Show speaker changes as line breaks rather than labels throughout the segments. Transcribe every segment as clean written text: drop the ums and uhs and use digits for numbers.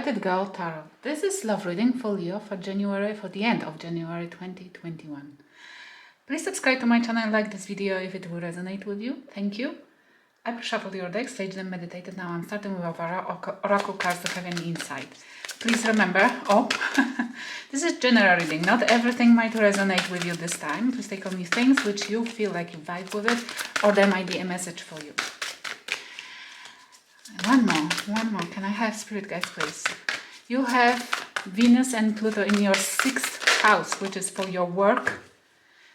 Inverted Girl Tarot. This is love reading for Leo for the end of January 2021. Please subscribe to my channel and like this video if it will resonate with you. Thank you. I shuffled your deck, staged them, meditated. Now I'm starting with oracle cards to have any insight. Please remember, this is general reading. Not everything might resonate with you this time. Please take only things which you feel like you vibe with it, or there might be a message for you. One more. Can I have spirit guides, please? You have Venus and Pluto in your 6th house, which is for your work,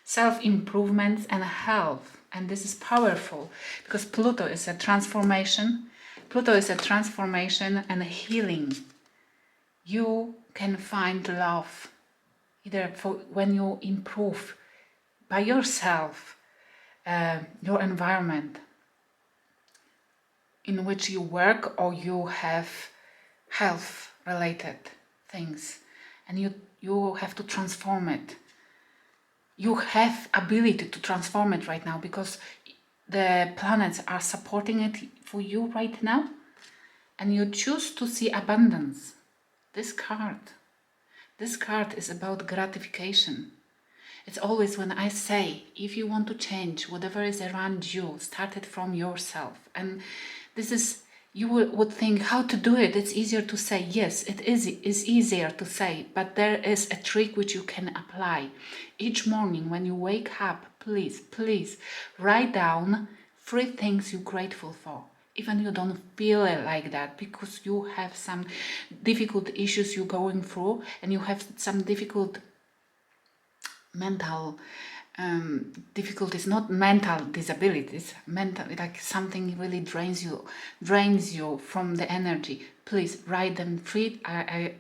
self-improvements and health. And this is powerful because Pluto is a transformation. Pluto is a transformation and a healing. You can find love either for when you improve by yourself, your environment in which you work, or you have health related things and you have to transform it. You have ability to transform it right now because the planets are supporting it for you right now, and you choose to see abundance. This card is about gratification. It's always when I say, if you want to change whatever is around you, start it from yourself. And this is, you would think how to do it. It's easier to say. Yes, it is easier to say, but there is a trick which you can apply. Each morning when you wake up, please write down 3 things you're grateful for. Even you don't feel it like that because you have some difficult issues you're going through and you have some difficult mental difficulties, not mental disabilities, mental, like something really drains you from the energy. Please write them 3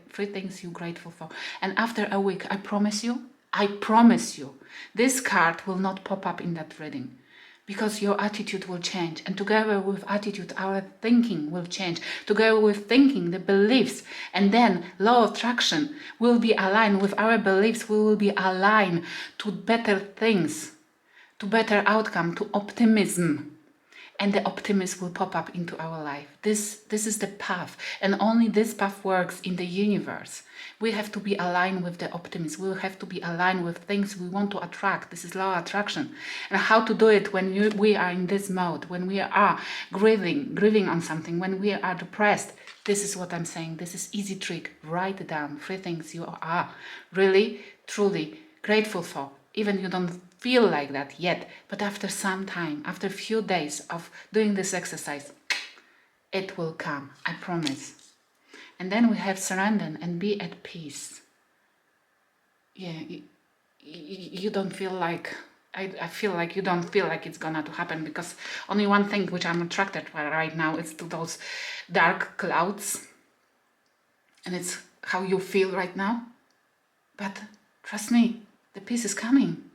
things you're grateful for. And after a week, I promise you, this card will not pop up in that reading. Because your attitude will change, and together with attitude, our thinking will change. Together with thinking, the beliefs, and then law of attraction will be aligned with our beliefs. We will be aligned to better things, to better outcome, to optimism. And the optimism will pop up into our life. This is the path, and only this path works in the universe. We have to be aligned with the optimism. We have to be aligned with things we want to attract. This is law of attraction. And how to do it when we are in this mode, when we are grieving on something, when we are depressed. This is what I'm saying. This is easy trick. Write down 3 things you are really, truly grateful for. Even you don't feel like that yet, but after some time, after a few days of doing this exercise, it will come, I promise. And then we have surrender and be at peace. Yeah, you don't feel like, I feel like you don't feel like it's gonna to happen, because only one thing which I'm attracted to right now is to those dark clouds. And it's how you feel right now. But trust me, the peace is coming,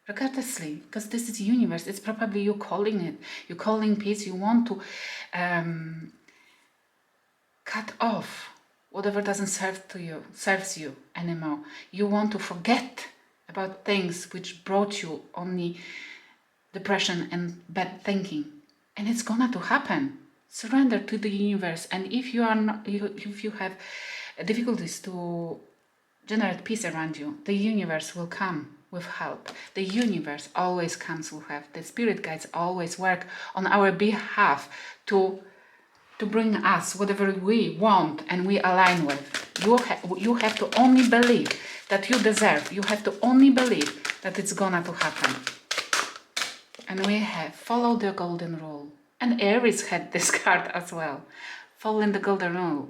regardlessly, because this is the universe. It's probably you calling it. You're calling peace. You want to cut off whatever doesn't serves you anymore. You want to forget about things which brought you only depression and bad thinking, and it's gonna to happen. Surrender to the universe, and if you are not, if you have difficulties to generate peace around you, the universe will come with help. The universe always comes with help. The spirit guides always work on our behalf to bring us whatever we want and we align with. You have to only believe that you deserve. You have to only believe that it's gonna to happen. And we have follow the golden rule. And Aries had this card as well. Following the golden rule.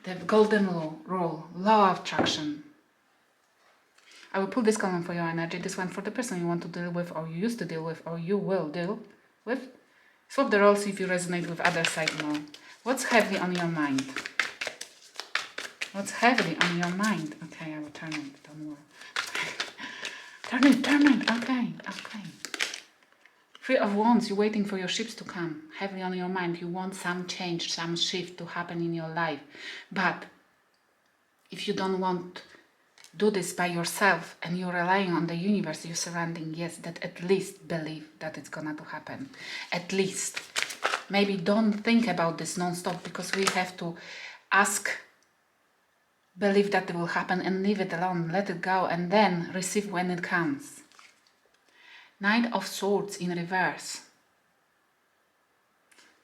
The golden rule, law of attraction. I will pull this column for your energy, this one for the person you want to deal with, or you used to deal with, or you will deal with. Swap the roles if you resonate with other side more. What's heavy on your mind? What's heavy on your mind? Okay, I will turn it, don't worry. Turn it, okay. 3 of Wands, you're waiting for your ships to come. Heavily on your mind, you want some change, some shift to happen in your life. But if you don't want to do this by yourself and you're relying on the universe, you're surrounding, yes, that at least believe that it's gonna to happen. At least. maybe don't think about this non-stop, because we have to ask, believe that it will happen and leave it alone, let it go, and then receive when it comes. Knight of Swords in reverse.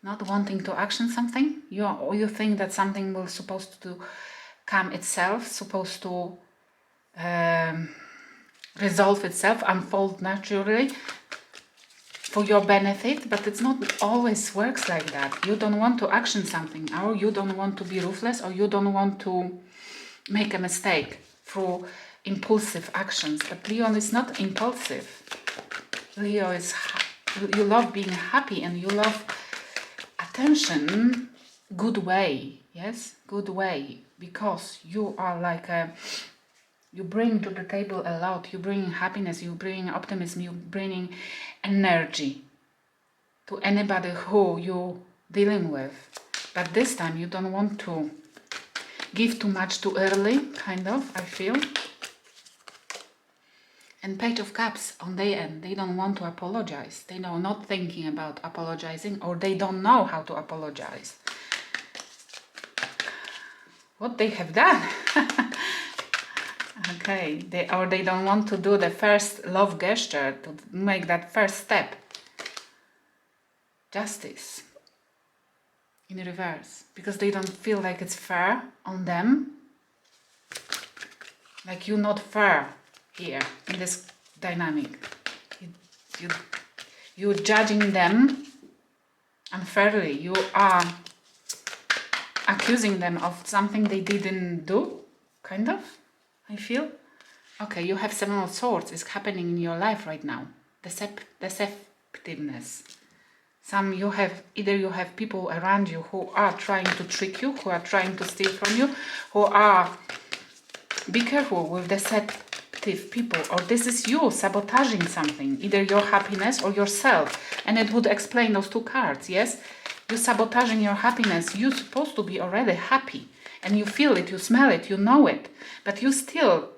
Not wanting to action something. You think that something will supposed to come itself, supposed to resolve itself, unfold naturally for your benefit, but it's not always works like that. You don't want to action something, or you don't want to be ruthless, or you don't want to make a mistake through impulsive actions. But Leo is not impulsive. Leo is, you love being happy and you love attention, good way, yes, good way, because you are like you bring to the table a lot, you bring happiness, you bring optimism, you bring energy to anybody who you dealing with. But this time you don't want to give too much too early, kind of, I feel. And Page of Cups on their end, they don't want to apologize. They are not thinking about apologizing, or they don't know how to apologize. What they have done. Okay, they don't want to do the first love gesture, to make that first step. Justice in reverse, because they don't feel like it's fair on them. Like you're not fair here in this dynamic. You're judging them unfairly. You are accusing them of something they didn't do, kind of, I feel. Okay, you have Seven of Swords. It's happening in your life right now. Deceptiveness. Either you have people around you who are trying to trick you, who are trying to steal from you, who are, be careful with deceptive people, or this is you sabotaging something, either your happiness or yourself. And it would explain those two cards, yes? You're sabotaging your happiness. You're supposed to be already happy, and you feel it, you smell it, you know it, but you're still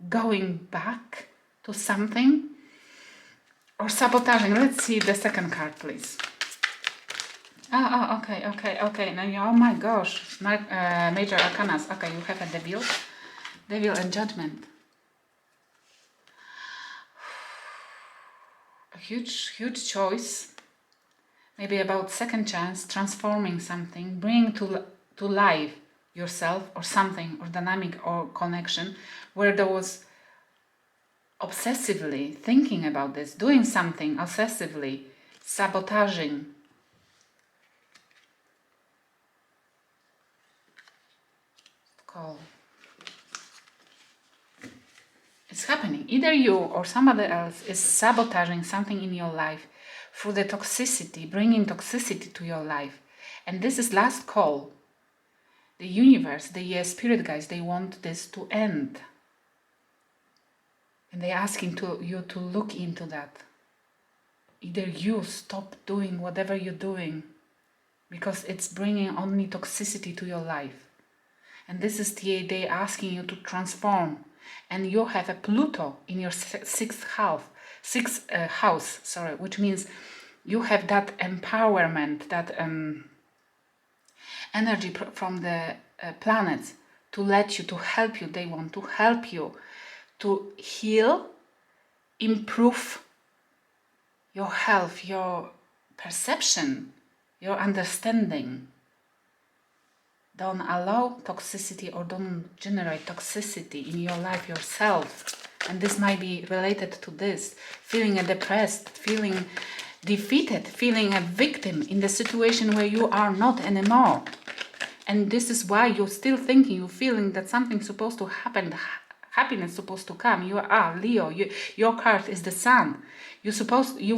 going back to something or sabotaging. Let's see the second card, please. Okay. Now, oh my gosh, Major Arcanas. Okay, you have a Devil and Judgment. A huge choice. Maybe about second chance, transforming something, bringing to life yourself or something, or dynamic or connection, where there was obsessively thinking about this, doing something obsessively, sabotaging. Call. It's happening. Either you or somebody else is sabotaging something in your life through the toxicity, bringing toxicity to your life. And this is last call. The universe, the spirit guides, they want this to end. And they're asking you to look into that. Either you stop doing whatever you're doing, because it's bringing only toxicity to your life. And this is they asking you to transform. And you have a Pluto in your sixth house, which means you have that empowerment, that energy from the planets to let you, to help you. They want to help you to heal, improve your health, your perception, your understanding. Don't allow toxicity, or don't generate toxicity in your life yourself. And this might be related to this. Feeling depressed, feeling defeated, feeling a victim in the situation where you are not anymore. And this is why you're still thinking, you're feeling that something's supposed to happen, happiness supposed to come. You are Leo, your card is the Sun. You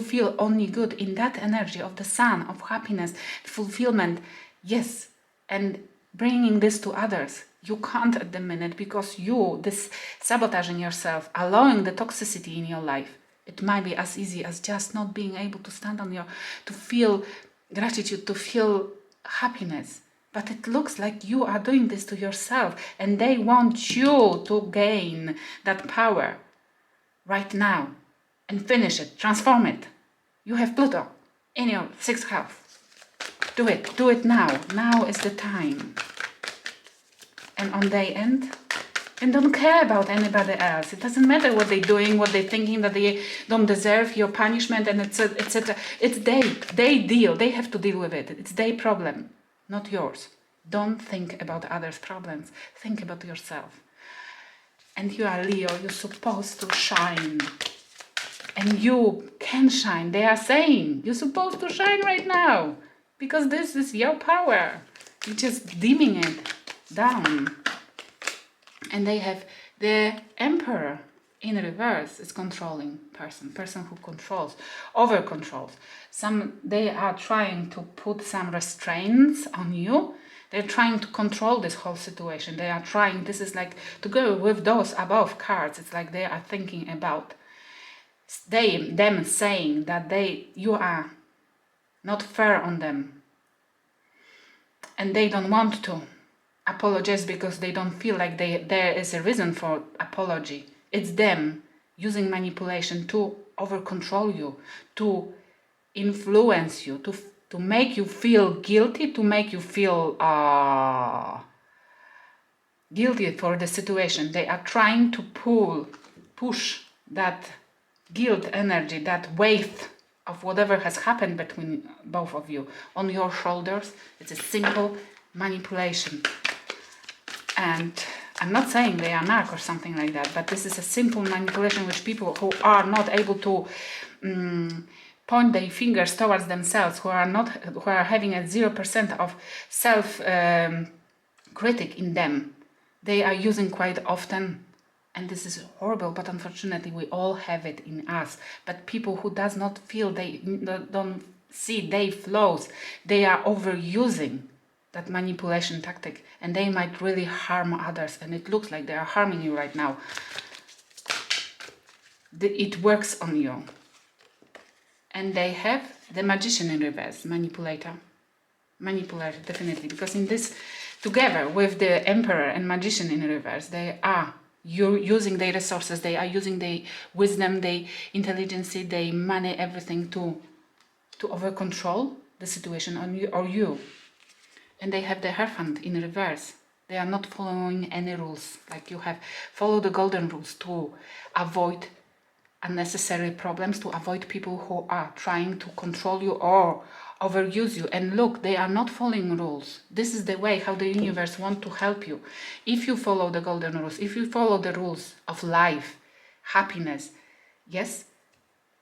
feel only good in that energy of the Sun, of happiness, fulfillment. Yes, and bringing this to others. You can't at the minute, because this sabotaging yourself, allowing the toxicity in your life. It might be as easy as just not being able to stand on to feel gratitude, to feel happiness. But it looks like you are doing this to yourself, and they want you to gain that power right now and finish it, transform it. You have Pluto in your sixth house. Do it. Do it now. Now is the time. And on day end, and don't care about anybody else. It doesn't matter what they're doing, what they're thinking, that they don't deserve your punishment, and etc. It's they deal. They have to deal with it. It's their problem, not yours. Don't think about others' problems. Think about yourself. And you are Leo. You're supposed to shine. And you can shine. They are saying you're supposed to shine right now. Because this is your power. You're just dimming it down. And they have the Emperor in reverse is controlling person who controls, over controls. They are trying to put some restraints on you. They're trying to control this whole situation. They are trying, this is like to go with those above cards. It's like they are thinking about them saying that you are not fair on them. And they don't want to apologize because they don't feel like there is a reason for apology. It's them using manipulation to over control you, to influence you, to make you feel guilty, to make you feel guilty for the situation. They are trying to push that guilt energy, that weight of whatever has happened between both of you on your shoulders. It's a simple manipulation. And I'm not saying they are narc or something like that, but this is a simple manipulation which people who are not able to point their fingers towards themselves, who are having a 0% of self critic in them, they are using quite often. And this is horrible, but unfortunately we all have it in us. But people who does not feel, they don't see their flaws, they are overusing that manipulation tactic, and they might really harm others, and it looks like they are harming you right now. It works on you. And they have the Magician in reverse, manipulator, definitely, because in this, together with the Emperor and Magician in reverse, they are using their resources, they are using their wisdom, their intelligence, their money, everything to over control the situation on you or you. And they have the Hierophant in reverse. They are not following any rules. Like you have followed the golden rules to avoid unnecessary problems, to avoid people who are trying to control you or overuse you. And look, they are not following rules. This is the way how the universe wants to help you. If you follow the golden rules, if you follow the rules of life, happiness, yes,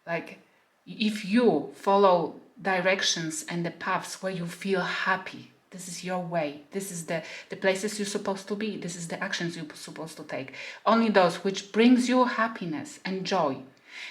like if you follow directions and the paths where you feel happy, this is your way. This is the places you're supposed to be. This is the actions you're supposed to take. Only those which brings you happiness and joy.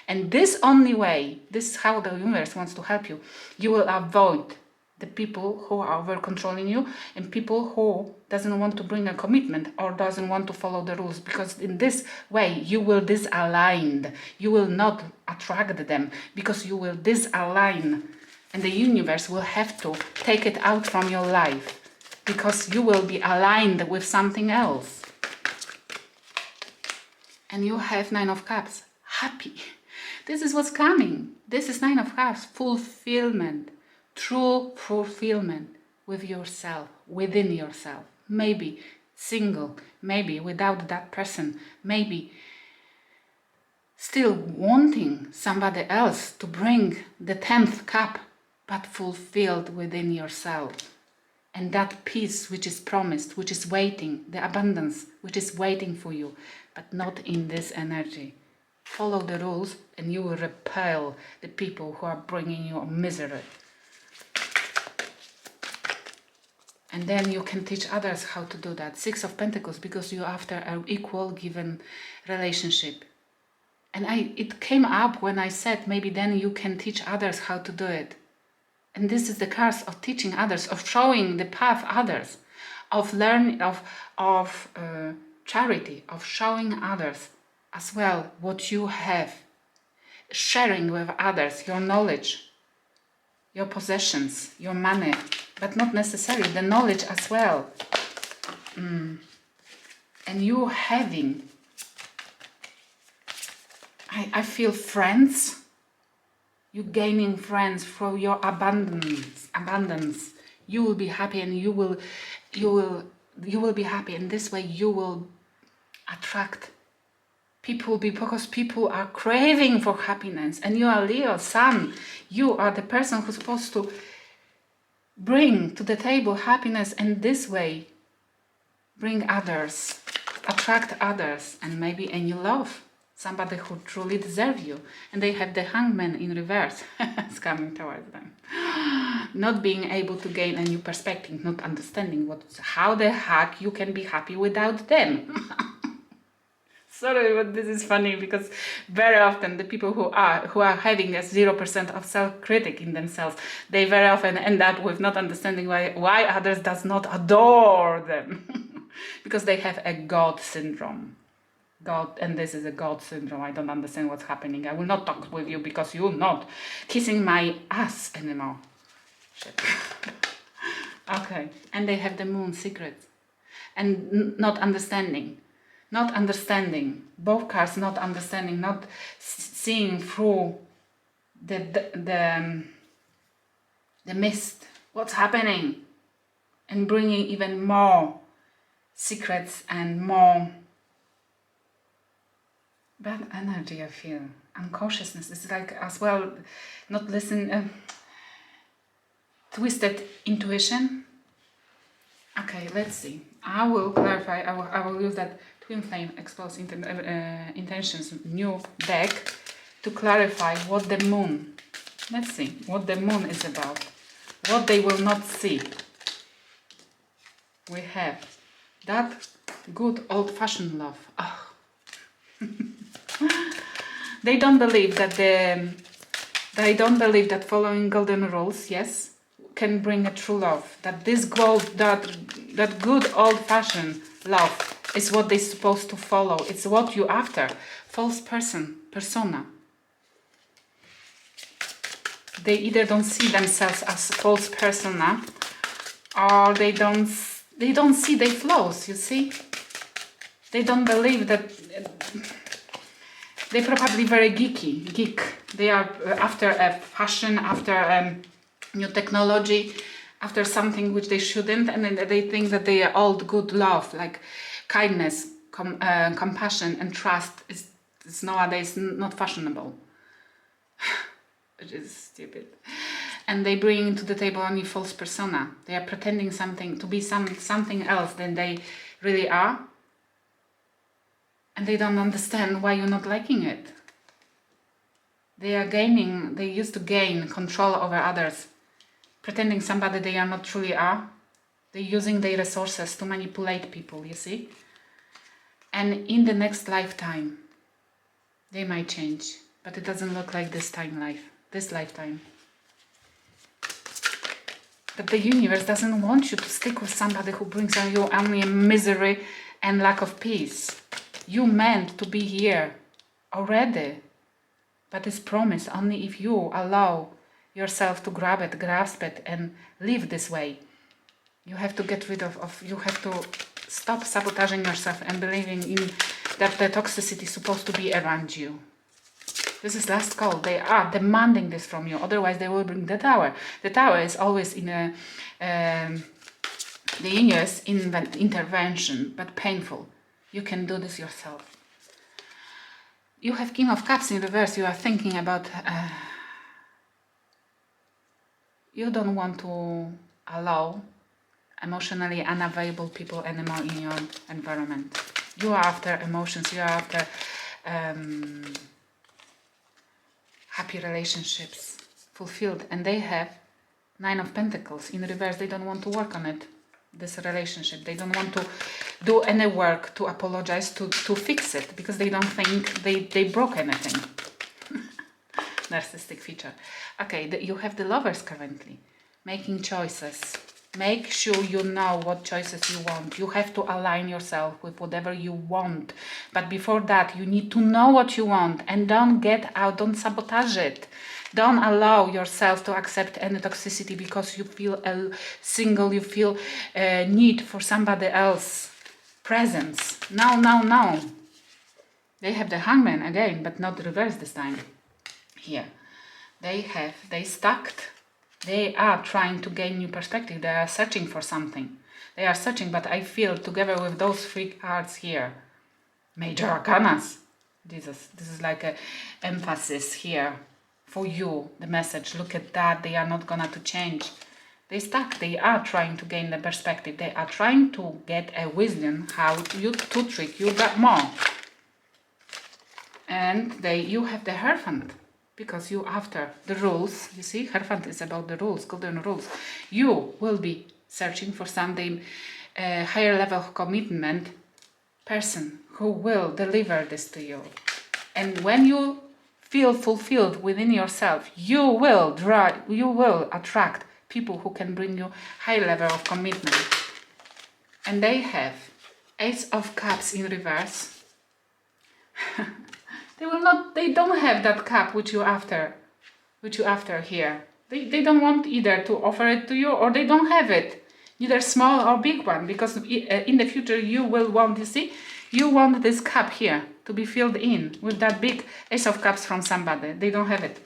And this only way, this is how the universe wants to help you. You will avoid the people who are over controlling you and people who doesn't want to bring a commitment or doesn't want to follow the rules, because in this way you will disalign. You will not attract them because you will disalign. And the universe will have to take it out from your life because you will be aligned with something else. And you have Nine of Cups. Happy. This is what's coming. This is Nine of Cups. Fulfillment. True fulfillment with yourself, within yourself. Maybe single. Maybe without that person. Maybe still wanting somebody else to bring the 10th cup, but fulfilled within yourself. And that peace which is promised, which is waiting, the abundance which is waiting for you, but not in this energy. Follow the rules and you will repel the people who are bringing you misery. And then you can teach others how to do that. Six of Pentacles, because you're after an equal given relationship. And it came up when I said maybe then you can teach others how to do it. And this is the cards of teaching others, of showing the path others, of learning, of charity, of showing others as well what you have, sharing with others your knowledge, your possessions, your money, but not necessarily the knowledge as well. And you having, I feel friends. You gaining friends through your abundance. you will be happy, and you will be happy, and this way you will attract people, because people are craving for happiness. And you are Leo Sun, you are the person who's supposed to bring to the table happiness, and this way bring others, attract others, and maybe a new love, somebody who truly deserves you. And they have the Hangman in reverse. It's coming towards them. Not being able to gain a new perspective, not understanding how the heck you can be happy without them. Sorry, but this is funny, because very often the people who are having a 0% of self-critic in themselves, they very often end up with not understanding why others does not adore them. Because they have a God syndrome. God, and this is a God syndrome. I don't understand what's happening. I will not talk with you because you're not kissing my ass anymore. Shit. Okay, and they have the moon secret, and not understanding. Not understanding, both cards not understanding, not seeing through the mist, what's happening, and bringing even more secrets and more bad energy, I feel. Unconsciousness is like as well, not listen, twisted intuition. Okay, let's see. I will clarify, I will use that Twin Flame Exposed Intentions new deck to clarify what the moon, let's see, what the moon is about, what they will not see. We have that good old-fashioned love. Oh. They don't believe that following golden rules, yes, can bring a true love. That this that good old-fashioned love is what they're supposed to follow. It's what you after. False persona. They either don't see themselves as false persona, or they don't see their flaws. You see, they don't believe that. They're probably very geek. They are after a fashion, after new technology, after something which they shouldn't, and then they think that they are all good love, like kindness, compassion, and trust is nowadays not fashionable. It is stupid. And they bring to the table only false persona. They are pretending something to be something else than they really are. And they don't understand why you're not liking it. They used to gain control over others, pretending somebody they are not truly are. They're using their resources to manipulate people, you see? And in the next lifetime, they might change, but it doesn't look like this lifetime. But the universe doesn't want you to stick with somebody who brings you only misery and lack of peace. You meant to be here already, but it's promised only if you allow yourself to grasp it, and live this way. You have to get rid of you have to stop sabotaging yourself and believing in that the toxicity is supposed to be around you. This is last call. They are demanding this from you, otherwise they will bring the tower. The tower is always in a the universe intervention, but painful. You can do this yourself. You have King of Cups in reverse. You are thinking about you don't want to allow emotionally unavailable people anymore in your environment. You are after emotions. You are after happy relationships, fulfilled. And they have Nine of Pentacles in reverse. They don't want to work on it, this relationship. They don't want to do any work to apologize, to fix it, because they don't think they broke anything. Narcissistic feature. Okay, you have the Lovers currently making choices. Make sure you know what choices you want. You have to align yourself with whatever you want. But before that, you need to know what you want, and don't get out, don't sabotage it. Don't allow yourself to accept any toxicity because you feel single, you feel need for somebody else presence. No. They have the Hangman again, but not reverse this time. Here. They stacked They are trying to gain new perspective. They are searching for something. They are searching, but I feel together with those 3 cards here, Major Arcanas, this is like a emphasis here for you, the message. Look at that, they are not gonna to change. They stuck, they are trying to gain the perspective. They are trying to get a wisdom how you to trick you that more. And you have the Hierophant, because you after the rules. You see, Hierophant is about the rules, golden rules. You will be searching for something higher level of commitment person who will deliver this to you. And when you feel fulfilled within yourself, you will attract people who can bring you high level of commitment. And they have Ace of Cups in reverse. They don't have that cup which you after here. They don't want either to offer it to you, or they don't have it, either small or big one, because in the future you will want, you see, you want this cup here to be filled in with that big Ace of Cups from somebody. They don't have it.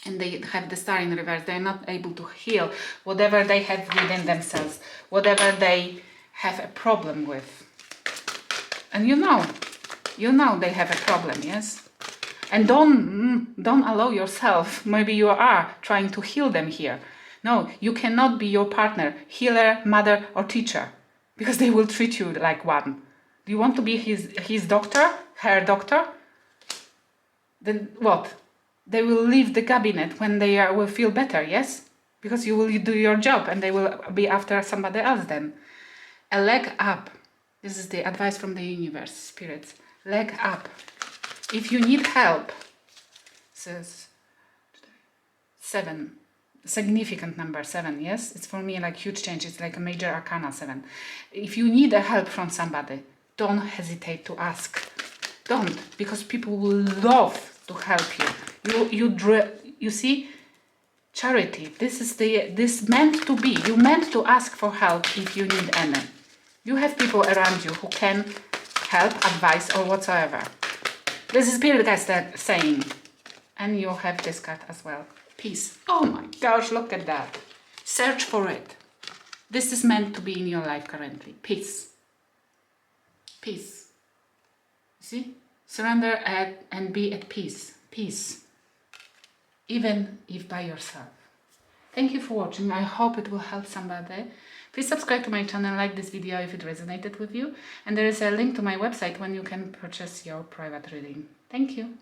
And they have the Star in reverse. They're not able to heal whatever they have within themselves, whatever they have a problem with. And you know they have a problem, yes? And don't allow yourself, maybe you are trying to heal them here. No, you cannot be your partner, healer, mother or teacher, because they will treat you like one. Do you want to be his doctor, her doctor? Then what? They will leave the cabinet when they will feel better, yes? Because you will do your job and they will be after somebody else then. A leg up. This is the advice from the universe, spirits. Leg up. If you need help, says 7, significant number 7, yes? It's for me like huge change. It's like a major arcana 7. If you need a help from somebody, don't hesitate to ask. Don't, because people will love to help you. You see, charity. This meant to be. You meant to ask for help if you need any. You have people around you who can help, advice, or whatsoever. This is Spirit Guides saying. And you have this card as well. Peace. Oh my gosh, look at that. Search for it. This is meant to be in your life currently. Peace. Peace. See? Surrender and be at peace. Peace. Even if by yourself. Thank you for watching. I hope it will help somebody. Please subscribe to my channel, like this video if it resonated with you. And there is a link to my website when you can purchase your private reading. Thank you.